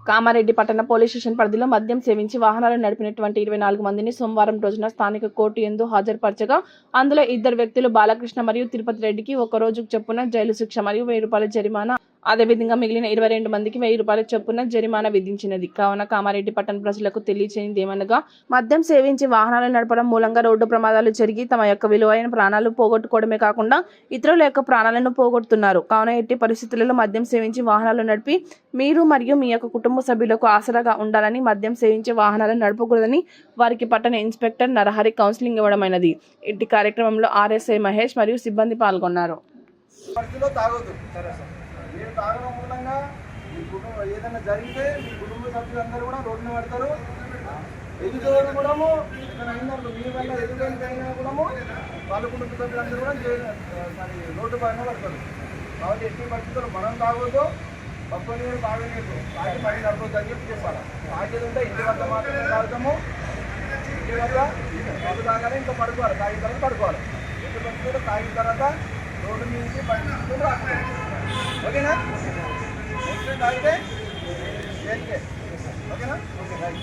కామారెడ్డి పట్టణ police station పరిధిలో మద్యం సేవించి వాహనాలు నడిపినటువంటి 24 మందిని సోమవారం రోజున స్థానిక కోర్టు యందు హాజరుపరచగా అందులో 2 వ్యక్తులు బాలకృష్ణ మరియు తిరుపతి రెడ్డికి 1 రోజు చొప్పున జైలు శిక్ష మరియు 1000 రూపాయల జరిమానా, అదేవిధంగా మిగిలిన 22 మందికి 1000 రూపాయల చొప్పున జరిమానా విధించినది. కావున కామారెడ్డి పట్టణ ప్రజలకు తెలియచేయనిదేమనగా మద్యం సేవించి వాహనాలు నడపడం మూలంగా రోడ్డు ప్రమాదాలు జరిగి తమ యొక్క విలువైన ప్రాణాలు పోగొట్టుకోవడమే కాకుండా ఇతరుల యొక్క ప్రాణాలను పోగొడుతున్నారు. కావున ఎట్టి పరిస్థితులలో మద్యం సేవించి వాహనాలు నడిపి మీరు మరియు మీ యొక్క కుటుంబ సభ్యులకు ఆసరాగా ఉండాలని, మద్యం సేవించి వాహనాలు నడపకూడదని వారికి పట్టణ ఇన్స్పెక్టర్ నరహరి కౌన్సిలింగ్ ఇవ్వడమైనది. ఇట్టి కార్యక్రమంలో ఆర్ఎస్ఐ మహేష్ మరియు సిబ్బంది పాల్గొన్నారు. మీరు తాగడం మూలంగా మీ కుటుంబం ఏదైనా జరిగితే మీ కుటుంబ సభ్యులందరూ కూడా రోడ్డున పడతారు. ఎదుగుదల కూడా ఏదైనా అయిందనుకో మీ వల్ల ఎదుగుదలైనా కూడా వాళ్ళ కుటుంబ సభ్యులందరూ కూడా రోడ్డు పైన పడతారు. కాబట్టి ఎట్టి పరిస్థితుల్లో మనం తాగొద్దు, పక్క నీరు తాగలేదు, తాగి పని నడవద్దు అని చెప్పి చెప్పాలి. తాగేది ఉంటే ఇంటి వద్ద మాత్రమే తాగుతాము. ఇంటి వద్ద రోడ్డు తాగాలి, ఇంకా పడుకోవాలి, తాగిన తర్వాత పడుకోవాలి. ఎట్టి పరిస్థితుల్లో తాగిన తర్వాత రోడ్డు నుంచి పని రాసుకోవాలి. ఓకేనా? నెక్స్ట్ తాగితే ఓకేనా? ఓకే.